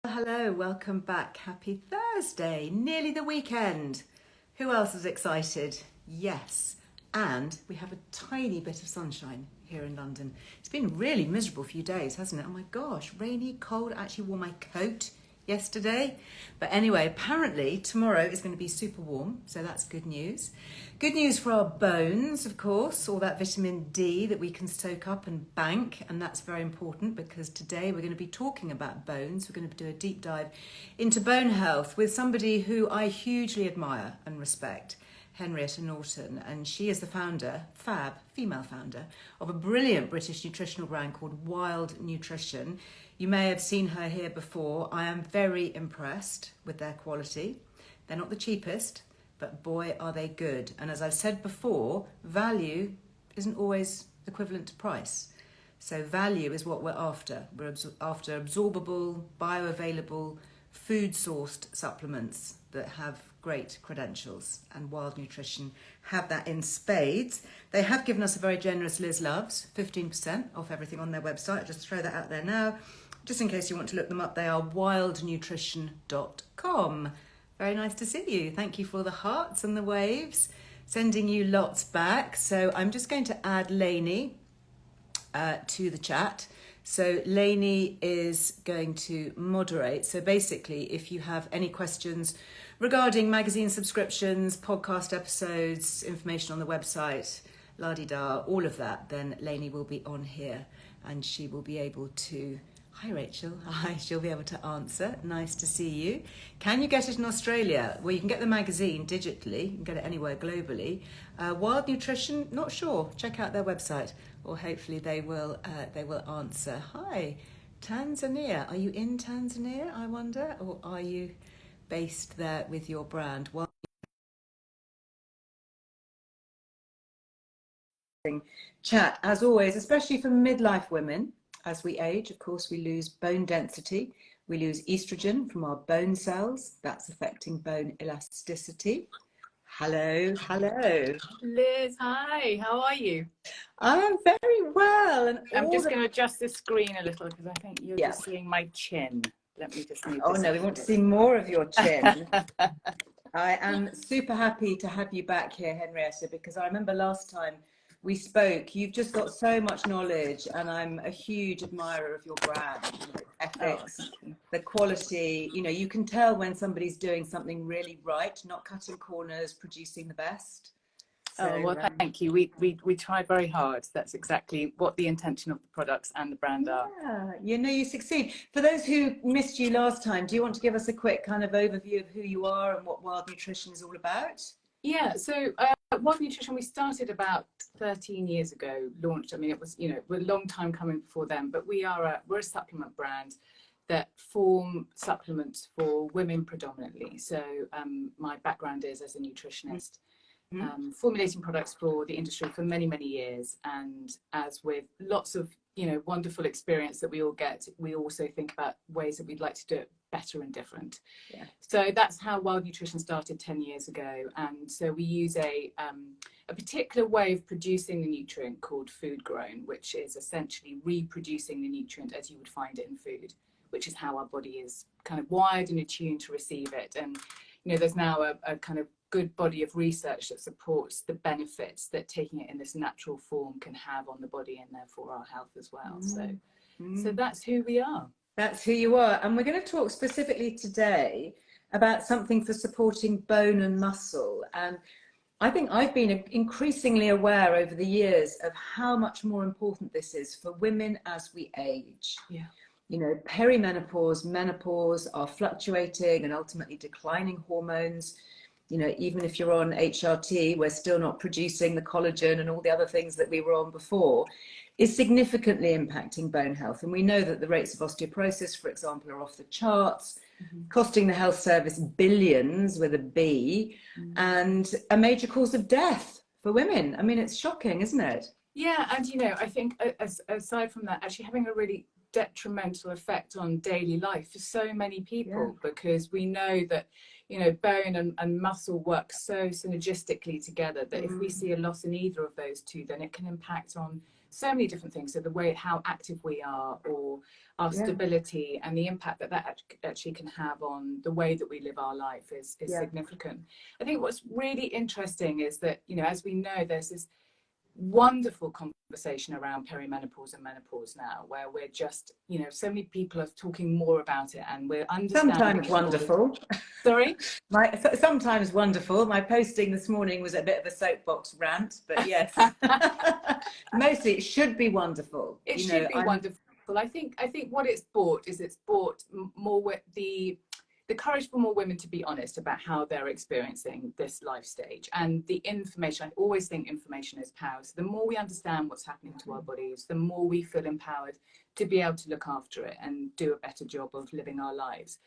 Hello, welcome back. Happy Thursday, nearly the weekend. Who else is excited? Yes, and we have a tiny bit of sunshine here in London. It's been a really miserable few days, hasn't it? Oh my gosh, rainy, cold. I actually wore my coat yesterday. But anyway, apparently tomorrow is going to be super warm, so that's good news. Good news for our bones, of course, all that vitamin D that we can soak up and bank, and that's very important because today we're going to be talking about bones. We're going to do a deep dive into bone health with somebody who I hugely admire and respect, Henrietta Norton, and she is the female founder, of a brilliant British nutritional brand called Wild Nutrition. You may have seen her here before. I am very impressed with their quality. They're not the cheapest, but boy, are they good. And as I've said before, value isn't always equivalent to price. So value is what we're after. We're after absorbable, bioavailable, food-sourced supplements that have great credentials, and Wild Nutrition have that in spades. They have given us a very generous Liz Loves, 15% off everything on their website. I'll just throw that out there now. Just in case you want to look them up, they are wildnutrition.com. Very nice to see you. Thank you for the hearts and the waves. Sending you lots back. So I'm just going to add Lainey to the chat. So Lainey is going to moderate. So basically, if you have any questions regarding magazine subscriptions, podcast episodes, information on the website, la-di-da, all of that, then Lainey will be on here and she will be able to... Hi Rachel, hi, she'll be able to answer. Nice to see you. Can you get it in Australia? Well, you can get the magazine digitally, you can get it anywhere globally. Wild Nutrition, not sure, check out their website, or hopefully they will answer. Hi, Tanzania, are you in Tanzania, I wonder, or are you based there with your brand? Well, chat, as always, especially for midlife women. As we age, of course, we lose bone density. We lose estrogen from our bone cells. That's affecting bone elasticity. Hello, hello. Liz, hi, how are you? I am very well. And I'm just going to adjust the screen a little because I think you're just seeing my chin. Let me just move this. Oh no, we want to see more of your chin. I am super happy to have you back here, Henrietta, because I remember last time we spoke, you've just got so much knowledge, and I'm a huge admirer of your brand, ethics, the quality. You know, you can tell when somebody's doing something really right, not cutting corners, producing the best. So, well, thank you. We try very hard. That's exactly what the intention of the products and the brand are. Yeah, you know, you succeed. For those who missed you last time, do you want to give us a quick kind of overview of who you are and what Wild Nutrition is all about? Yeah, so Wild Nutrition, we started about 13 years ago, launched. I mean, it was, you know, we're a long time coming before then, but we're a supplement brand that form supplements for women predominantly. So my background is as a nutritionist, formulating products for the industry for many, many years. And as with lots of, you know, wonderful experience that we all get, we also think about ways that we'd like to do it better and different. Yeah. So that's how Wild Nutrition started 10 years ago. And so we use a particular way of producing the nutrient called food grown, which is essentially reproducing the nutrient as you would find it in food, which is how our body is kind of wired and attuned to receive it. And, you know, there's now a kind of good body of research that supports the benefits that taking it in this natural form can have on the body and therefore our health as well. So that's who we are. That's who you are. And we're going to talk specifically today about something for supporting bone and muscle. And I think I've been increasingly aware over the years of how much more important this is for women as we age. Yeah. You know, perimenopause, menopause are fluctuating and ultimately declining hormones. You know, even if you're on HRT, we're still not producing the collagen and all the other things that we were on before, is significantly impacting bone health. And we know that the rates of osteoporosis, for example, are off the charts, costing the health service billions with a B, and a major cause of death for women. I mean, it's shocking, isn't it? Yeah, and you know, I think aside from that, actually having a really detrimental effect on daily life for so many people, because we know that, you know, bone and muscle work so synergistically together that if we see a loss in either of those two, then it can impact on so many different things. So the way, how active we are, or our stability, and the impact that that actually can have on the way that we live our life is significant. I think what's really interesting is that, you know, as we know, there's this wonderful conversation around perimenopause and menopause now, where we're just, you know, so many people are talking more about it, and we're understanding. Sometimes wonderful. Sorry? Sometimes wonderful. My posting this morning was a bit of a soapbox rant, but yes. Mostly it should be wonderful. It should be wonderful. I think what it's brought more with the courage for more women to be honest about how they're experiencing this life stage, and the information. I always think information is power. So the more we understand what's happening to our bodies, the more we feel empowered to be able to look after it and do a better job of living our lives.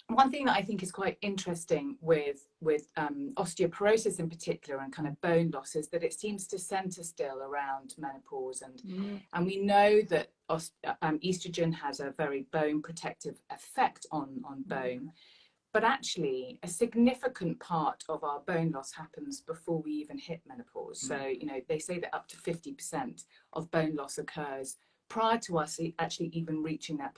One thing that I think is quite interesting with osteoporosis in particular, and kind of bone loss, is that it seems to centre still around menopause, and we know that estrogen has a very bone protective effect on bone, but actually a significant part of our bone loss happens before we even hit menopause. So, you know, they say that up to 50% of bone loss occurs prior to us actually even reaching that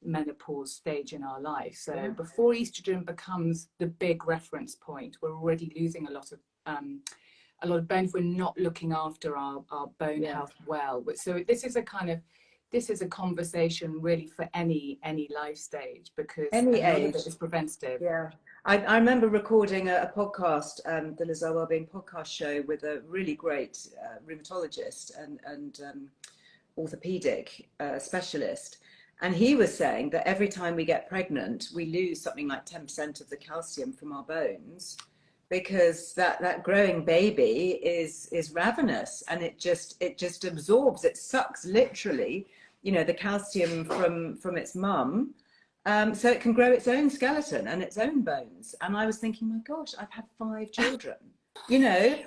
menopause stage in our life. So before estrogen becomes the big reference point, we're already losing a lot of bone if we're not looking after our bone health well. So this is a conversation really for any life stage, because any a lot age of it is preventative. I remember recording a podcast, the Earle Wellbeing podcast show, with a really great rheumatologist and orthopedic specialist. And he was saying that every time we get pregnant, we lose something like 10% of the calcium from our bones, because that growing baby is ravenous, and it just absorbs, it sucks literally, you know, the calcium from its mum, so it can grow its own skeleton and its own bones. And I was thinking, my gosh, I've had 5 children, you know.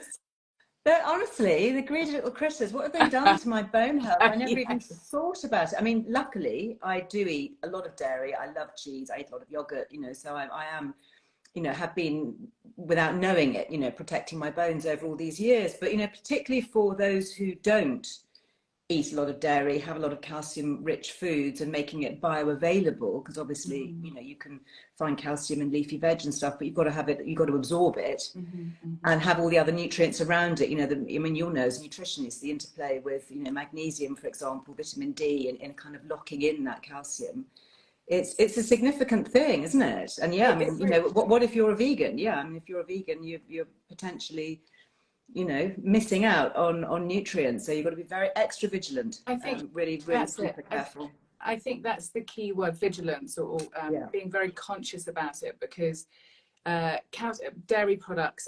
But honestly, the greedy little critters, what have they done to my bone health? I never even thought about it. I mean, luckily, I do eat a lot of dairy. I love cheese. I eat a lot of yogurt, you know, so I am, you know, have been, without knowing it, you know, protecting my bones over all these years. But, you know, particularly for those who don't eat a lot of dairy, have a lot of calcium-rich foods, and making it bioavailable, because obviously, you know, you can find calcium in leafy veg and stuff, but you've got to have it, you've got to absorb it, and have all the other nutrients around it. You know, I mean, you'll know as a nutritionist, the interplay with, you know, magnesium, for example, vitamin D, and kind of locking in that calcium. It's a significant thing, isn't it? And I mean, you know, what if you're a vegan? I mean, if you're a vegan, you're potentially, you know, missing out on nutrients. So you've got to be very extra vigilant. I think really super careful. I think that's the key word, vigilance, or being very conscious about it, because dairy products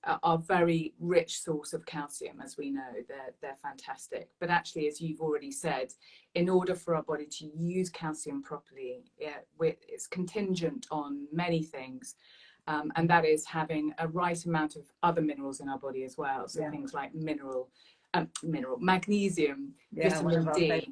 are very rich source of calcium, as we know. They're fantastic. But actually, as you've already said, in order for our body to use calcium properly, it's contingent on many things. And that is having a right amount of other minerals in our body as well. So things like magnesium, vitamin D,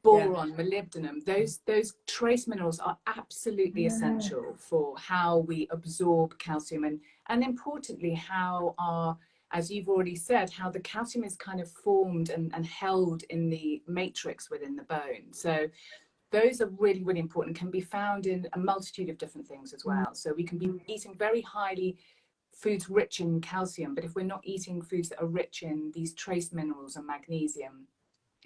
boron, molybdenum. Those trace minerals are absolutely essential for how we absorb calcium, and importantly, how as you've already said, how the calcium is kind of formed and held in the matrix within the bone. So those are really, really important, can be found in a multitude of different things as well. So we can be eating very highly foods rich in calcium, but if we're not eating foods that are rich in these trace minerals and magnesium,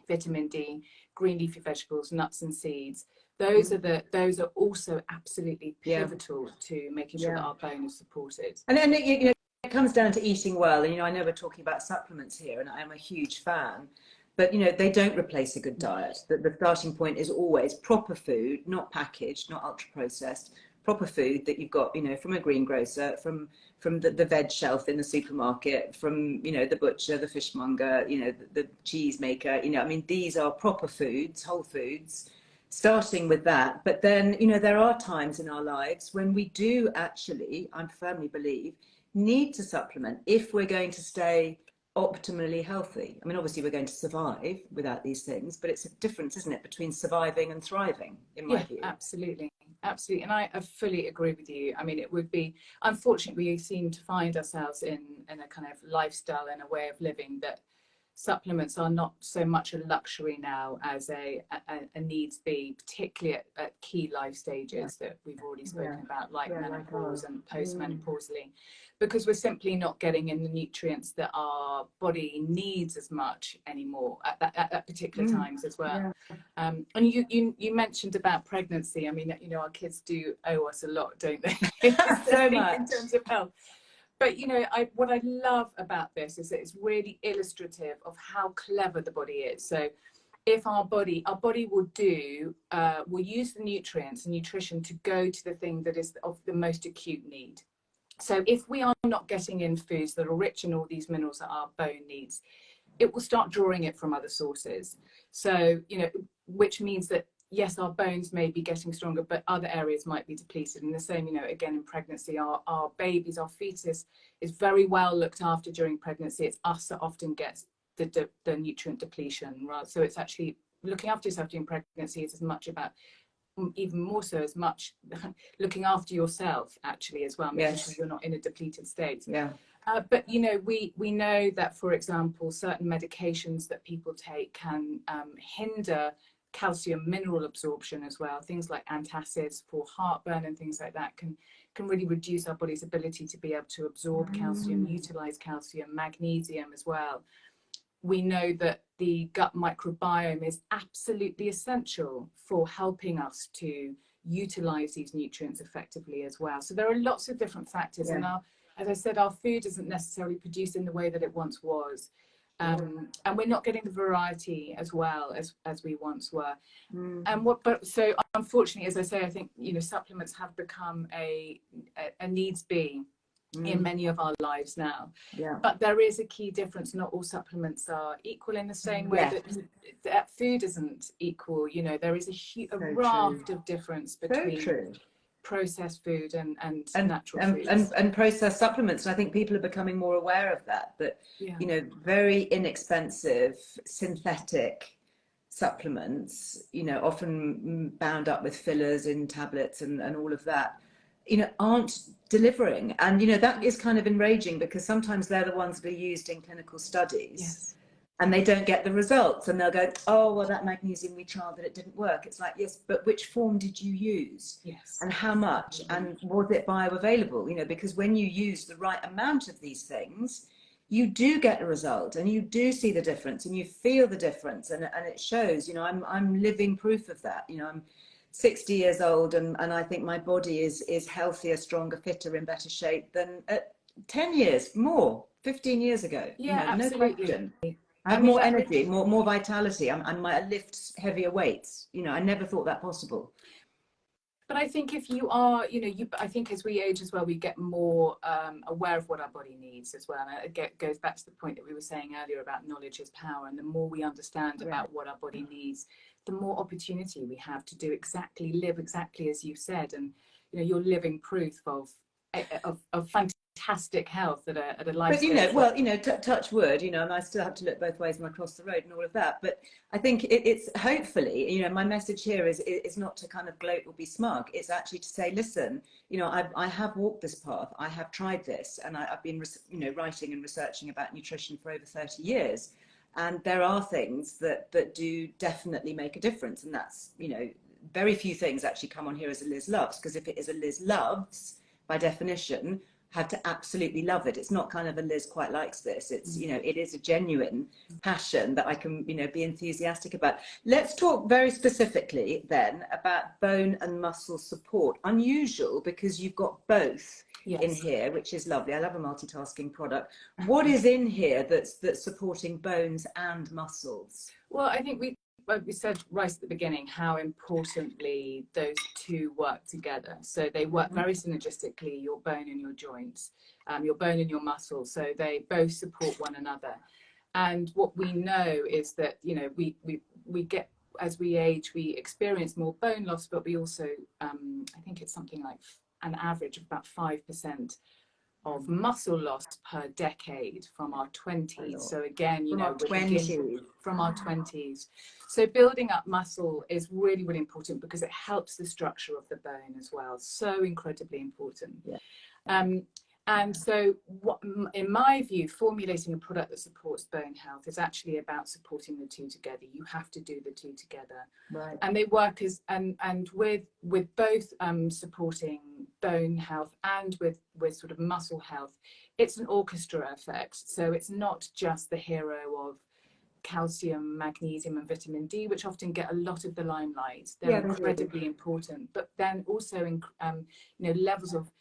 vitamin D, green leafy vegetables, nuts and seeds, those are also absolutely pivotal to making sure that our bone is supported. And then you know, it comes down to eating well. And you know, I know we're talking about supplements here, and I am a huge fan. But, you know, they don't replace a good diet. The starting point is always proper food, not packaged, not ultra-processed, proper food that you've got, you know, from a greengrocer, from the veg shelf in the supermarket, from, you know, the butcher, the fishmonger, you know, the cheese maker. You know, I mean, these are proper foods, whole foods, starting with that. But then, you know, there are times in our lives when we do actually, I firmly believe, need to supplement if we're going to stay optimally healthy. I mean, obviously we're going to survive without these things, but it's a difference, isn't it, between surviving and thriving, in my view. Absolutely. And I fully agree with you. I mean, it would be, unfortunately, we seem to find ourselves in a kind of lifestyle and a way of living that supplements are not so much a luxury now as a needs be, particularly at key life stages that we've already spoken about, like menopause and postmenopausally, because we're simply not getting in the nutrients that our body needs as much anymore at particular times as well. And you mentioned about pregnancy. I mean, you know, our kids do owe us a lot, don't they? So much in terms of health. But, you know, what I love about this is that it's really illustrative of how clever the body is. So if our body will use the nutrients and nutrition to go to the thing that is of the most acute need. So if we are not getting in foods that are rich in all these minerals that our bone needs, it will start drawing it from other sources. So, you know, which means that yes, our bones may be getting stronger, but other areas might be depleted. And the same, you know, again, in pregnancy, our babies, our fetus is very well looked after during pregnancy. It's us that often gets the nutrient depletion, right? So it's actually looking after yourself during pregnancy is as much about, even more so, as much looking after yourself actually as well, making sure you're not in a depleted state. But, you know, we know that, for example, certain medications that people take can hinder calcium mineral absorption as well. Things like antacids for heartburn and things like that can really reduce our body's ability to be able to absorb calcium, utilize calcium, magnesium as well. We know that the gut microbiome is absolutely essential for helping us to utilize these nutrients effectively as well. So there are lots of different factors, and as I said, our food isn't necessarily produced in the way that it once was. And we're not getting the variety as well as we once were. But so unfortunately, as I say, I think, you know, supplements have become a needs be in many of our lives now. But there is a key difference. Not all supplements are equal in the same way that food isn't equal. You know, there is a raft of difference between processed food and natural foods and processed supplements. And I think people are becoming more aware of that you know, very inexpensive synthetic supplements, you know, often bound up with fillers in tablets and all of that, you know, aren't delivering. And, you know, that is kind of enraging, because sometimes they're the ones that are used in clinical studies and they don't get the results, and they'll go, oh, well, that magnesium we trialed that it didn't work. It's like, yes, but which form did you use? And how much? And was it bioavailable? You know, because when you use the right amount of these things, you do get a result, and you do see the difference, and you feel the difference, and it shows. You know, I'm living proof of that. You know, I'm 60 years old, and I think my body is healthier, stronger, fitter, in better shape than at 10 years, more, 15 years ago. Yeah, you know, absolutely. No question. I have more energy, more vitality. I might lift heavier weights. You know, I never thought that possible. But I think if you are, you know, I think as we age as well, we get more aware of what our body needs as well. And it goes back to the point that we were saying earlier about knowledge is power. And the more we understand about what our body needs, the more opportunity we have to live exactly as you said. And, you know, you're living proof of fantastic health at a life stage. But, you know, well, you know, touch wood, you know, and I still have to look both ways when I cross the road and all of that. But I think it's hopefully, you know, my message here is not to kind of gloat or be smug. It's actually to say, listen, you know, I have walked this path. I have tried this, and I've been, you know, writing and researching about nutrition for over 30 years. And there are things that do definitely make a difference. And that's, you know, very few things actually come on here as a Liz loves, because if it is a Liz loves, by definition, have to absolutely love it. It's not kind of a Liz quite likes this. It's, you know, it is a genuine passion that I can, you know, be enthusiastic about. Let's talk very specifically then about bone and muscle support. Unusual, because you've got both in here, which is lovely. I love a multitasking product. What is in here that's supporting bones and muscles? Well, I think we said right at the beginning how importantly those two work together. So they work very synergistically, your bone and your joints, your bone and your muscles. So they both support one another. And what we know is that, you know, we get, as we age, we experience more bone loss, but we also, I think it's something like an average of about 5% of muscle loss per decade from our 20s. So again, you know, from our 20s. So building up muscle is really, really important, because it helps the structure of the bone as well. So incredibly important. And so what, in my view, formulating a product that supports bone health is actually about supporting the two together. You have to do the two together. Right. And they work as, and with both supporting bone health and with sort of muscle health, it's an orchestra effect. So it's not just the hero of calcium, magnesium and vitamin D, which often get a lot of the limelight. They're incredibly important, but then also in levels of,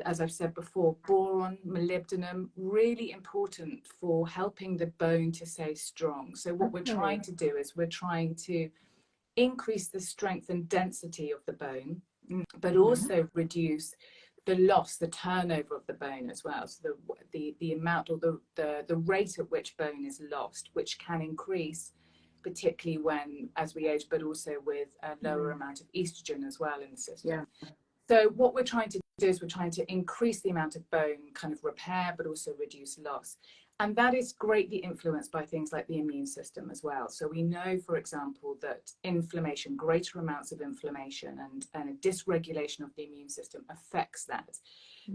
as I've said before, boron, molybdenum, really important for helping the bone to stay strong. So what we're trying to do is we're trying to increase the strength and density of the bone, but also reduce the loss, the turnover of the bone as well. So the amount or the rate at which bone is lost, which can increase, particularly when as we age, but also with a lower amount of estrogen as well in the system. Yeah. So what we're trying to do is we're trying to increase the amount of bone kind of repair, but also reduce loss. And that is greatly influenced by things like the immune system as well. So we know, for example, that inflammation, greater amounts of inflammation and a dysregulation of the immune system affects that.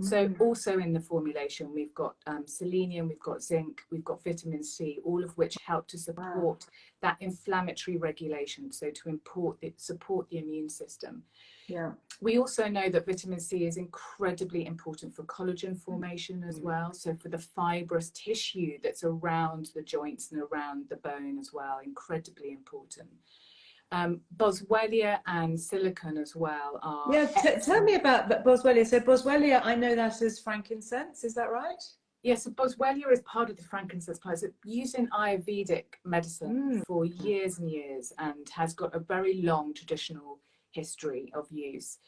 So also in the formulation, we've got selenium, we've got zinc, we've got vitamin C, all of which help to support that inflammatory regulation. So to support the immune system. Yeah. We also know that vitamin C is incredibly important for collagen formation as well. So for the fibrous tissue that's around the joints and around the bone as well, incredibly important. Boswellia and silicon as well are... Yeah, tell me about Boswellia. So Boswellia, I know that as frankincense, is that right? Yes, so Boswellia is part of the frankincense plant. It's used in Ayurvedic medicine for years and years and has got a very long traditional history of use.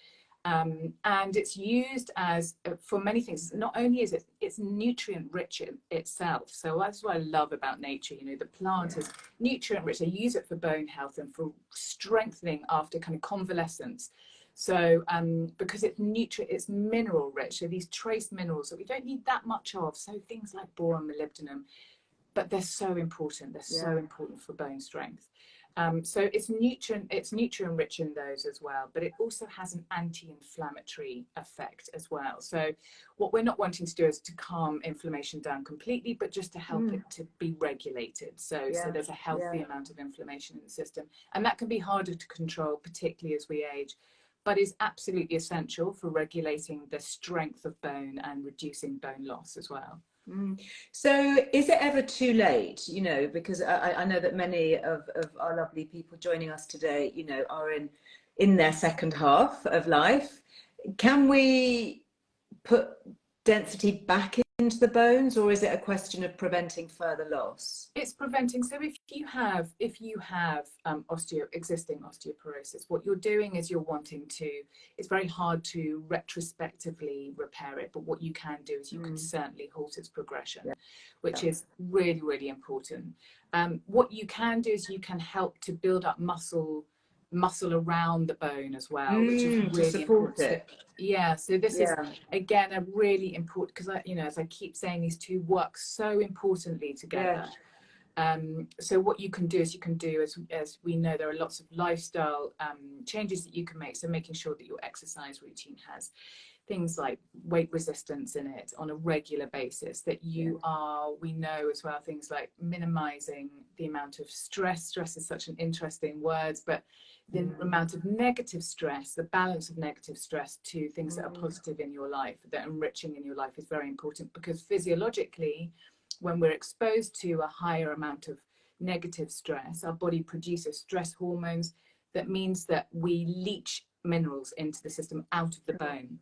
And it's used as for many things. Not only is it's nutrient rich in itself, so that's what I love about nature. You know, the plant is nutrient rich. They use it for bone health and for strengthening after kind of convalescence. So because it's mineral rich, so these trace minerals that we don't need that much of, so things like boron, molybdenum, but they're so important. They're so important for bone strength. So it's nutrient rich in those as well, but it also has an anti-inflammatory effect as well. So what we're not wanting to do is to calm inflammation down completely, but just to help it to be regulated. So there's a healthy amount of inflammation in the system, and that can be harder to control, particularly as we age, but is absolutely essential for regulating the strength of bone and reducing bone loss as well. So is it ever too late, you know, because I know that many of our lovely people joining us today, you know, are in their second half of life. Can we put density back into the bones, or is it a question of preventing further loss? It's preventing. So if you have existing osteoporosis, what you're doing is you're wanting to, it's very hard to retrospectively repair it, but what you can do is you can certainly halt its progression, which is really, really important. What you can do is you can help to build up muscle around the bone as well, which is really to support important. Yeah, so this is again a really important, because as I keep saying, these two work so importantly together. So what you can do is as we know, there are lots of lifestyle changes that you can make. So making sure that your exercise routine has things like weight resistance in it on a regular basis, that we know as well, things like minimizing the amount of stress. Stress is such an interesting word, but the amount of negative stress, the balance of negative stress to things that are positive in your life, that are enriching in your life, is very important, because physiologically, when we're exposed to a higher amount of negative stress, our body produces stress hormones. That means that we leach minerals into the system out of the bone.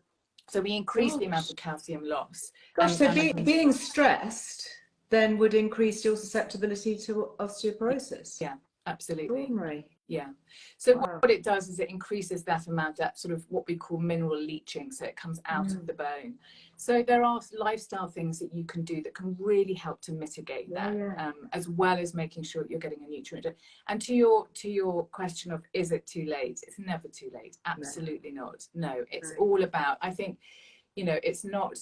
So we increase the amount of calcium loss. Being stressed then would increase your susceptibility to osteoporosis. Yeah, absolutely. Extraordinary. Yeah. So what it does is it increases that amount, that sort of what we call mineral leaching. So it comes out of the bone. So there are lifestyle things that you can do that can really help to mitigate that, as well as making sure that you're getting a nutrient. And to your question of, is it too late? It's never too late. Absolutely not. No, it's all about, I think, it's not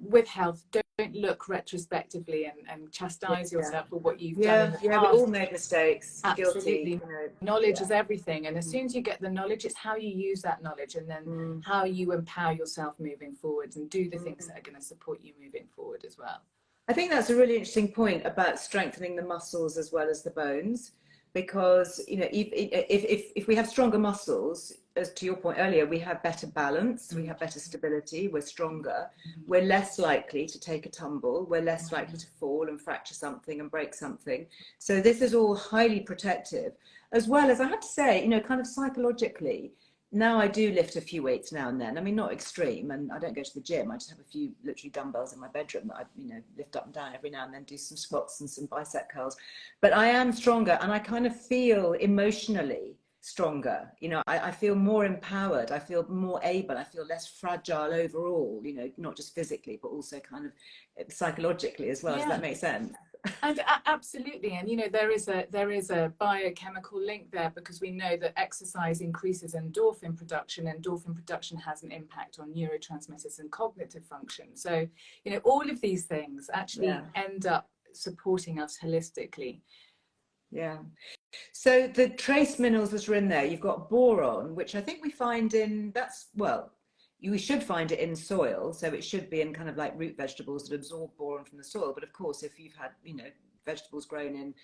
with health, don't look retrospectively and chastise yourself for what you've done in the we past. all made mistakes. Absolutely. Guilty, Knowledge is everything, and as soon as you get the knowledge, it's how you use that knowledge, and then how you empower yourself moving forward and do the things that are going to support you moving forward as well. I think that's a really interesting point about strengthening the muscles as well as the bones, because if we have stronger muscles, as to your point earlier, we have better balance, we have better stability, we're stronger, we're less likely to take a tumble, we're less likely to fall and fracture something and break something. So this is all highly protective, as well as, I have to say, kind of psychologically. Now I do lift a few weights now and then. I mean, not extreme, and I don't go to the gym. I just have a few literally dumbbells in my bedroom that I, lift up and down every now and then, do some squats and some bicep curls. But I am stronger, and I kind of feel emotionally stronger. I feel more empowered. I feel more able. I feel less fragile overall. Not just physically, but also kind of psychologically as well. Does that make sense? And absolutely, and there is a biochemical link there, because we know that exercise increases endorphin production. Endorphin production has an impact on neurotransmitters and cognitive function. So all of these things actually end up supporting us holistically. So the trace minerals that are in there, you've got boron, which I think we find in, we should find it in soil, so it should be in kind of like root vegetables that absorb boron from the soil. But of course, if you've had, vegetables grown in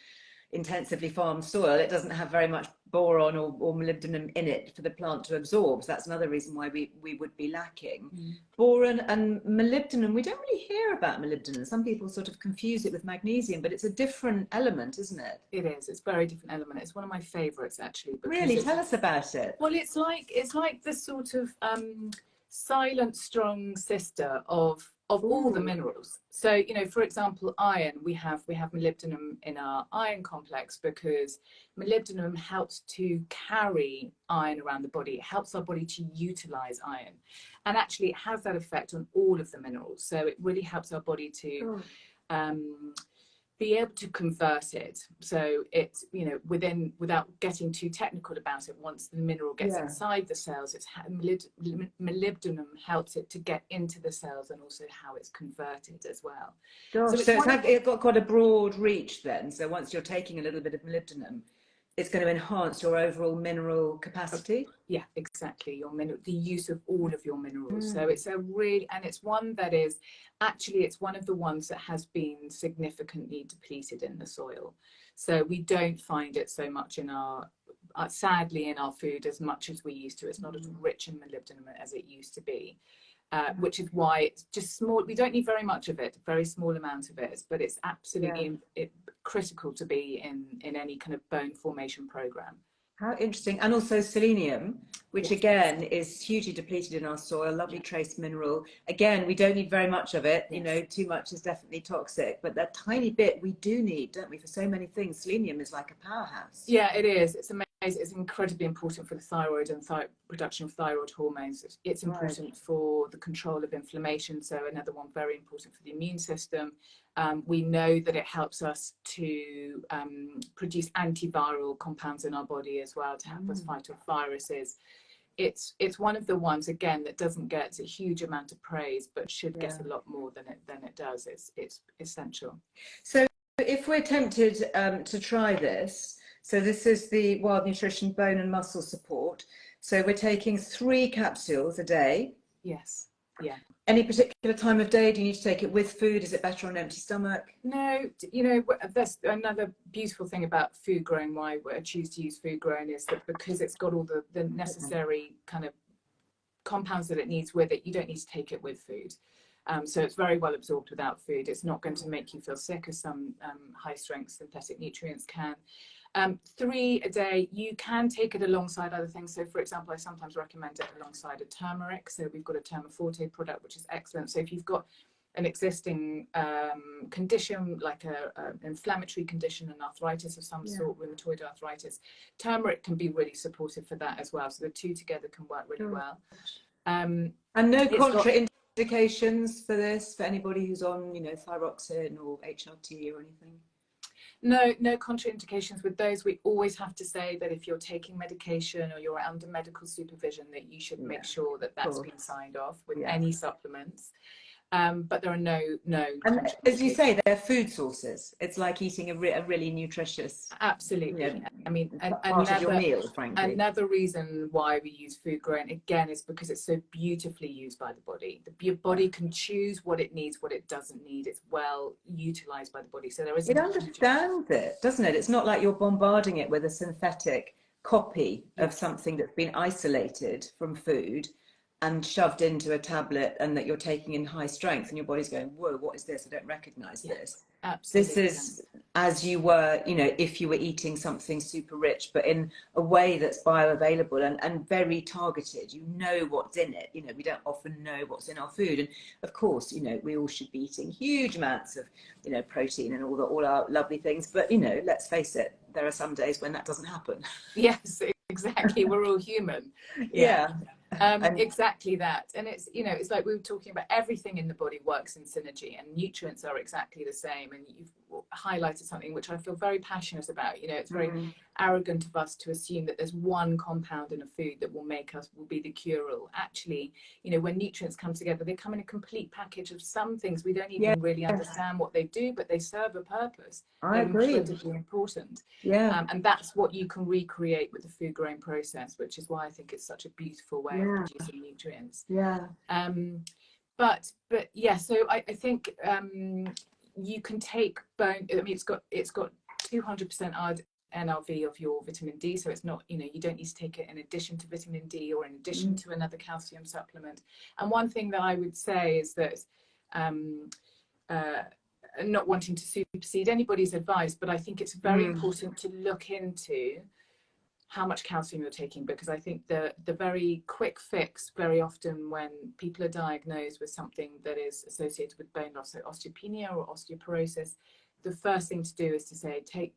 intensively farmed soil, it doesn't have very much boron or molybdenum in it for the plant to absorb. So that's another reason why we would be lacking. Boron and molybdenum, we don't really hear about molybdenum. Some people sort of confuse it with magnesium, but it's a different element, isn't it? It is. It's a very different element. It's one of my favorites, actually. Really? Tell us about it. Well, it's like the sort of silent, strong sister of all the minerals. So, for example, iron, we have molybdenum in our iron complex, because molybdenum helps to carry iron around the body. It helps our body to utilize iron, and actually it has that effect on all of the minerals. So it really helps our body to be able to convert it. So it's, without getting too technical about it, once the mineral gets inside the cells, molybdenum helps it to get into the cells, and also how it's converted as well. So it's got quite a broad reach then. So once you're taking a little bit of molybdenum, it's going to enhance your overall mineral capacity. Yeah, exactly. The use of all of your minerals. So it's it's one that is actually, it's one of the ones that has been significantly depleted in the soil. So we don't find it so much in sadly in our food as much as we used to. It's not as rich in molybdenum as it used to be. Which is why it's just small. We don't need very much of it, very small amount of it, but it's absolutely critical to be in any kind of bone formation program. How interesting. And also selenium, which again is hugely depleted in our soil, lovely trace mineral. Again, we don't need very much of it. Too much is definitely toxic, but that tiny bit we do need, don't we, for so many things. Selenium is like a powerhouse. Yeah, it is. It's amazing. It's incredibly important for the thyroid and production of thyroid hormones. It's important for the control of inflammation. So another one very important for the immune system. We know that it helps us to produce antiviral compounds in our body as well, to help us fight off viruses. It's one of the ones, again, that doesn't get a huge amount of praise, but should get a lot more than it does. It's essential. So if we're tempted to try this, so this is the Wild Nutrition Bone and Muscle Support. So we're taking 3 capsules a day. Yes. Yeah. Any particular time of day? Do you need to take it with food? Is it better on an empty stomach? No, that's another beautiful thing about food growing. Why I choose to use food growing is that because it's got all the necessary kind of compounds that it needs with it, you don't need to take it with food. So it's very well absorbed without food. It's not going to make you feel sick, as some high strength synthetic nutrients can. 3 a day. You can take it alongside other things. So for example, I sometimes recommend it alongside a turmeric. So we've got a Termaforte product, which is excellent. So if you've got an existing condition, like an inflammatory condition, an arthritis of some sort, rheumatoid arthritis, turmeric can be really supportive for that as well. So the 2 together can work really well. And no contraindications for this, for anybody who's on, thyroxine or HRT or anything? No contraindications with those. We always have to say that if you're taking medication or you're under medical supervision, that you should make sure that that's been signed off with any supplements. but there are no And as you say, they're food sources. It's like eating a really nutritious, absolutely. I mean, part of your meal, frankly. another reason why we use food grain again is because it's so beautifully used by the body. Your body can choose what it needs, what it doesn't need. It's well utilized by the body, so there is. It understands it, doesn't it? It's not like you're bombarding it with a synthetic copy of something that's been isolated from food and shoved into a tablet, and that you're taking in high strength, and your body's going, whoa, what is this? I don't recognize this. Absolutely. This is as you were, if you were eating something super rich, but in a way that's bioavailable and very targeted. You know what's in it. We don't often know what's in our food. And of course, we all should be eating huge amounts of, protein and all our lovely things. But, let's face it, there are some days when that doesn't happen. Yes, exactly. We're all human. Yeah. Exactly that. And it's it's like we were talking about, everything in the body works in synergy, and nutrients are exactly the same. And you've highlighted something which I feel very passionate about. It's very arrogant of us to assume that there's one compound in a food that will be the cure-all. Actually, when nutrients come together, they come in a complete package of some things we don't even really understand what they do, but they serve a purpose. I agree. Incredibly important. And that's what you can recreate with the food grain process, which is why I think it's such a beautiful way of producing nutrients. But yeah, so I think you can take bone. I mean, it's got 200% NRV of your vitamin D, so it's not, you don't need to take it in addition to vitamin D or in addition to another calcium supplement. And one thing that I would say is that not wanting to supersede anybody's advice, but I think it's very important to look into how much calcium you're taking, because I think the very quick fix very often when people are diagnosed with something that is associated with bone loss, so osteopenia or osteoporosis, the first thing to do is to say take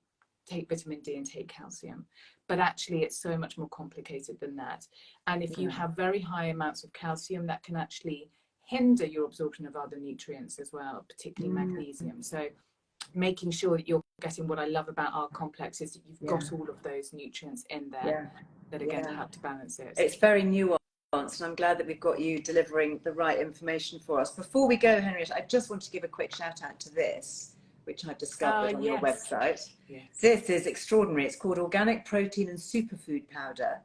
vitamin D and take calcium. But actually it's so much more complicated than that. And if you have very high amounts of calcium, that can actually hinder your absorption of other nutrients as well, particularly magnesium. So making sure that you're getting, what I love about our complex is that you've got all of those nutrients in there that are going to help to balance it. It's very nuanced, and I'm glad that we've got you delivering the right information for us. Before we go, Henriette, I just want to give a quick shout out to this, which I've discovered on your website. This is extraordinary. It's called Organic Protein and Superfood Powder.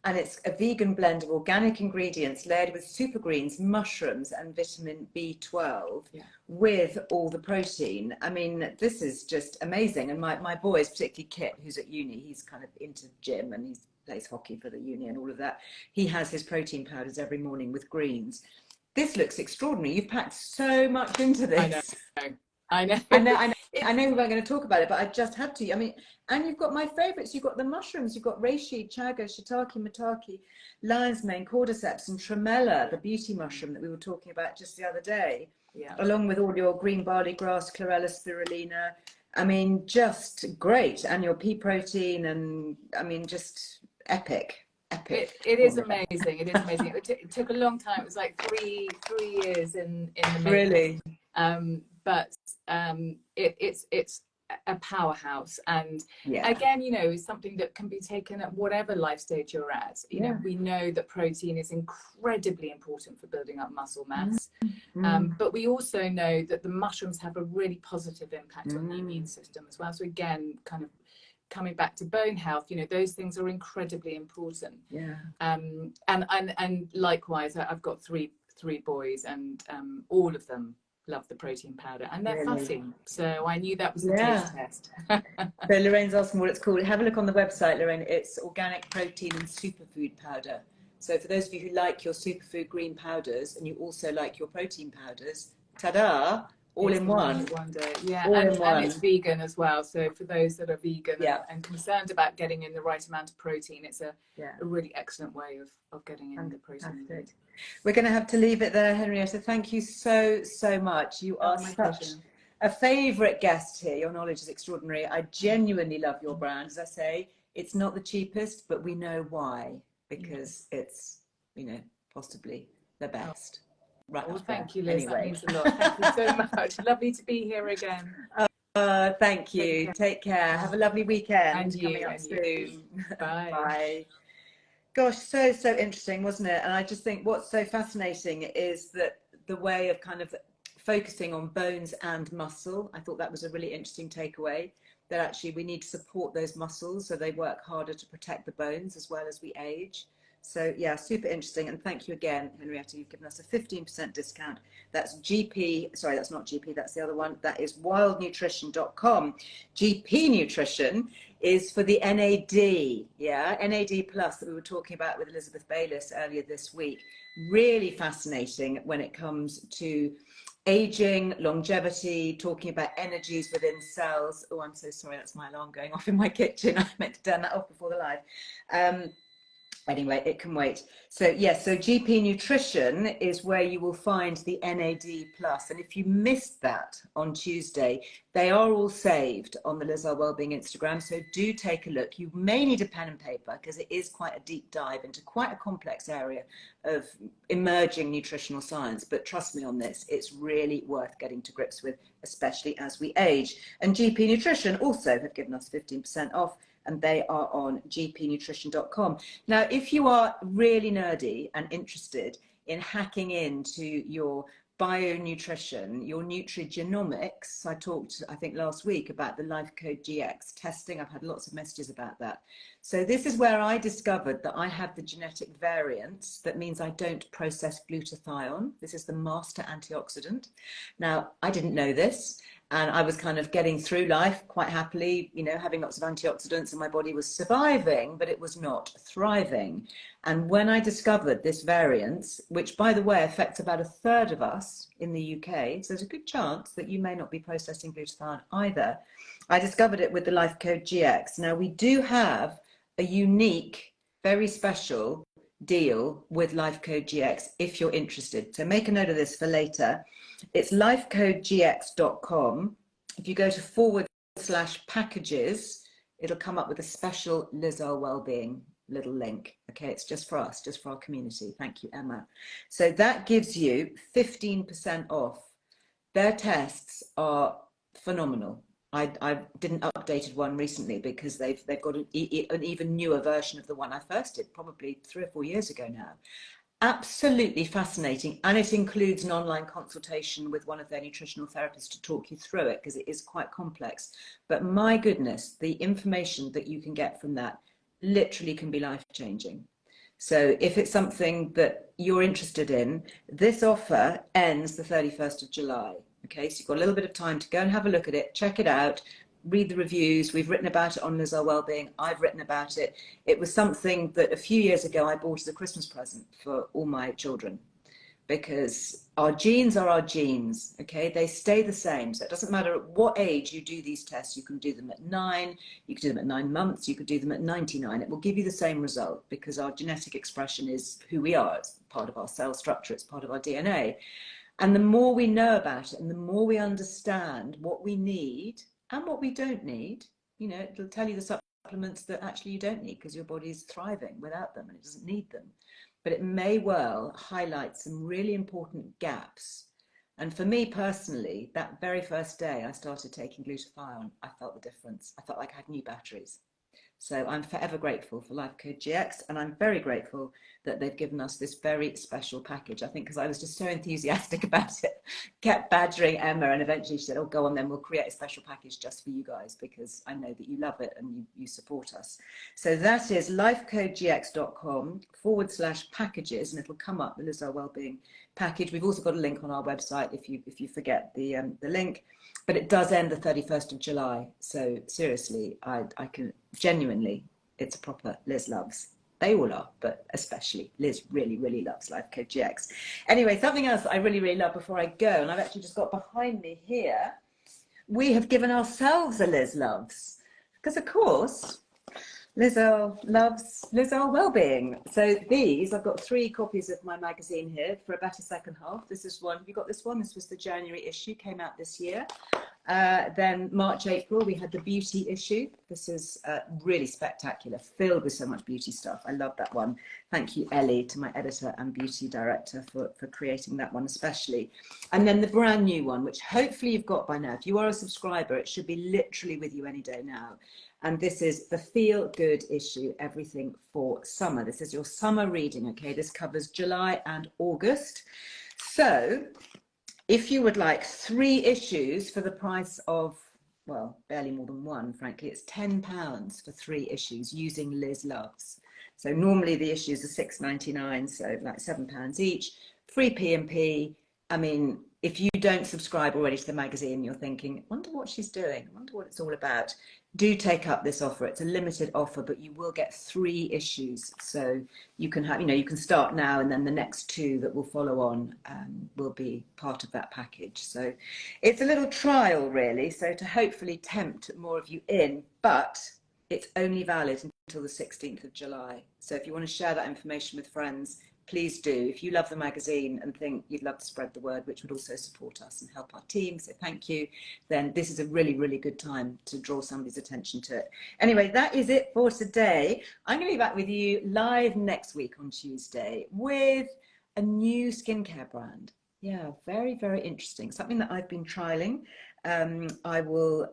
And it's a vegan blend of organic ingredients layered with super greens, mushrooms, and vitamin B12 with all the protein. I mean, this is just amazing. And my boys, particularly Kit, who's at uni, he's kind of into gym and he plays hockey for the uni and all of that. He has his protein powders every morning with greens. This looks extraordinary. You've packed so much into this. I know. I know we weren't going to talk about it, but I just had to. I mean, and you've got my favourites. You've got the mushrooms. You've got reishi, chaga, shiitake, maitake, lion's mane, cordyceps, and tremella, the beauty mushroom that we were talking about just the other day. Along with all your green barley grass, chlorella, spirulina. I mean, just great. And your pea protein, and I mean, just epic. It is amazing. It is amazing. It took a long time. It was like three years in the making. Really. But it's a powerhouse, and again, is something that can be taken at whatever life stage you're at. We know that protein is incredibly important for building up muscle mass, but we also know that the mushrooms have a really positive impact on the immune system as well. So again, kind of coming back to bone health, those things are incredibly important. And likewise, I've got three boys, and all of them love the protein powder, and they're fussy, so I knew that was the taste test. So Lorraine's asking what it's called. Have a look on the website, Lorraine. It's Organic Protein and Superfood Powder. So for those of you who like your superfood green powders and you also like your protein powders, ta-da, all in one. And it's vegan as well, so for those that are vegan and concerned about getting in the right amount of protein, it's a really excellent way of getting in the protein. We're going to have to leave it there, Henrietta. Thank you so much. You are such a favourite guest here. Your knowledge is extraordinary. I genuinely love your brand. As I say, it's not the cheapest, but we know why, because it's possibly the best. Right. Well, thank you, Liz. That means a lot. Thank you so much. Lovely to be here again. Thank you. Take care. Have a lovely weekend. And coming up soon. Bye. Bye. Gosh, so interesting, wasn't it? And I just think what's so fascinating is that the way of kind of focusing on bones and muscle. I thought that was a really interesting takeaway, that actually we need to support those muscles so they work harder to protect the bones as well as we age. So yeah, super interesting. And thank you again, Henrietta, you've given us a 15% discount. That's GP, sorry, that's not GP, that's the other one. That is wildnutrition.com. GP Nutrition is for the NAD, yeah, NAD plus that we were talking about with Elizabeth Bayliss earlier this week. Really fascinating when it comes to aging, longevity, talking about energies within cells. Oh, I'm so sorry, that's my alarm going off in my kitchen. I meant to turn that off before the live. Anyway, it can wait. So yes, so GP Nutrition is where you will find the NAD plus. And if you missed that on Tuesday, they are all saved on the Earle Wellbeing Instagram. So do take a look. You may need a pen and paper because it is quite a deep dive into quite a complex area of emerging nutritional science. But trust me on this, it's really worth getting to grips with, especially as we age. And GP Nutrition also have given us 15% off, and they are on gpnutrition.com. Now, if you are really nerdy and interested in hacking into your bionutrition, your nutrigenomics, I talked, I think last week about the LifeCode GX testing. I've had lots of messages about that. So this is where I discovered that I have the genetic variants. That means I don't process glutathione. This is the Master Antioxidant. Now, I didn't know this. And I was kind of getting through life quite happily, you know, having lots of antioxidants, and my body was surviving, but it was not thriving. And when I discovered this variant, which by the way affects about 1/3 of us in the UK, so there's a good chance that you may not be processing glutathione either, I discovered it with the LifeCode GX. Now we do have a unique, very special deal with LifeCode GX if you're interested. So make a note of this for later. It's lifecodegx.com. If you go to /packages, it'll come up with a special Earle Wellbeing little link. Okay, it's just for us, just for our community. Thank you, Emma. So that gives you 15% off. Their tests are phenomenal. I didn't updated one recently because they've got an even newer version of the one I first did, probably 3 or 4 years ago now. Absolutely fascinating, and it includes an online consultation with one of their nutritional therapists to talk you through it because it is quite complex. But my goodness, the information that you can get from that literally can be life-changing. So if it's something that you're interested in, this offer ends the 31st of July. Okay, so you've got a little bit of time to go and have a look at it, check it out, read the reviews. We've written about it on Earle Wellbeing. I've written about it. It was something that a few years ago I bought as a Christmas present for all my children, because our genes are our genes, okay? They stay the same. So it doesn't matter at what age you do these tests. You can do them at 9, you can do them at 9 months, you could do them at 99. It will give you the same result because our genetic expression is who we are. It's part of our cell structure, it's part of our DNA. And the more we know about it and the more we understand what we need and what we don't need, you know, it'll tell you the supplements that actually you don't need because your body is thriving without them and it doesn't need them. But it may well highlight some really important gaps. And for me personally, that very first day I started taking glutathione, I felt the difference. I felt like I had new batteries. So I'm forever grateful for LifeCode GX, and I'm very grateful that they've given us this very special package. I think because I was just so enthusiastic about it, kept badgering Emma, and eventually she said, oh, go on then, we'll create a special package just for you guys because I know that you love it and you support us. So that is lifecodegx.com /packages, and it'll come up, the Earle Wellbeing package. We've also got a link on our website if you forget the link. But it does end the 31st of July. So seriously, I can genuinely, it's a proper Liz loves. They all are, but especially Liz really, really loves LifeCode GX. Anyway, something else that I really, really love before I go, and I've actually just got behind me here, we have given ourselves a Liz loves. Because of course, Earle loves Earle Wellbeing. So these, I've got 3 copies of my magazine here for a better second half. This is one, have you got this one? This was the January issue, came out this year. Then March, April, we had the beauty issue. This is really spectacular, filled with so much beauty stuff. I love that one. Thank you, Ellie, to my editor and beauty director for creating that one especially. And then the brand new one, which hopefully you've got by now. If you are a subscriber, it should be literally with you any day now. And this is the Feel Good issue, everything for summer. This is your summer reading, okay? This covers July and August. So If you would like 3 issues for the price of, well, barely more than one, frankly, it's £10 for 3 issues using Liz Loves. So normally the issues are £6.99, so like £7 each, free P&P. I mean, if you don't subscribe already to the magazine, you're thinking, I wonder what she's doing, I wonder what it's all about. Do take up this offer. It's a limited offer, but you will get 3 issues. So you can have, you can start now, and then the next 2 that will follow on will be part of that package. So it's a little trial, really. So to hopefully tempt more of you in, but it's only valid until the 16th of July. So if you want to share that information with friends, please do. If you love the magazine and think you'd love to spread the word, which would also support us and help our team, so thank you, then this is a really, really good time to draw somebody's attention to it. Anyway, that is it for today. I'm going to be back with you live next week on Tuesday with a new skincare brand. Yeah, very, very interesting. Something that I've been trialing. I will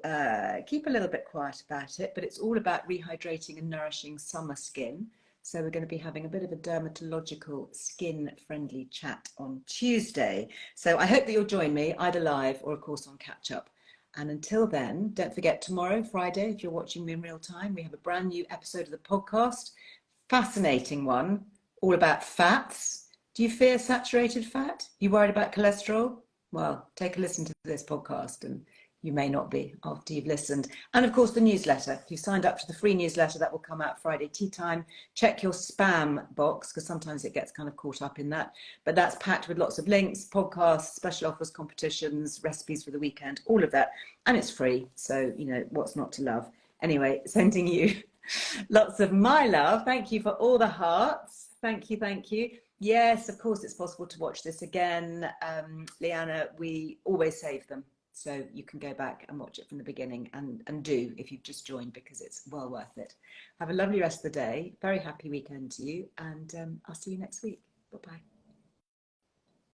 keep a little bit quiet about it, but it's all about rehydrating and nourishing summer skin. So we're going to be having a bit of a dermatological skin-friendly chat on Tuesday. So I hope that you'll join me either live or, of course, on catch up. And until then, don't forget tomorrow, Friday, if you're watching me in real time, we have a brand new episode of the podcast. Fascinating one, all about fats. Do you fear saturated fat? You worried about cholesterol? Well, take a listen to this podcast, and you may not be after you've listened. And of course, the newsletter. If you've signed up to the free newsletter, that will come out Friday tea time. Check your spam box, because sometimes it gets kind of caught up in that. But that's packed with lots of links, podcasts, special offers, competitions, recipes for the weekend, all of that. And it's free. So, what's not to love? Anyway, sending you lots of my love. Thank you for all the hearts. Thank you, thank you. Yes, of course, it's possible to watch this again. Leanna, we always save them. So you can go back and watch it from the beginning, and do if you've just joined, because it's well worth it. Have a lovely rest of the day. Very happy weekend to you, and I'll see you next week. Bye-bye.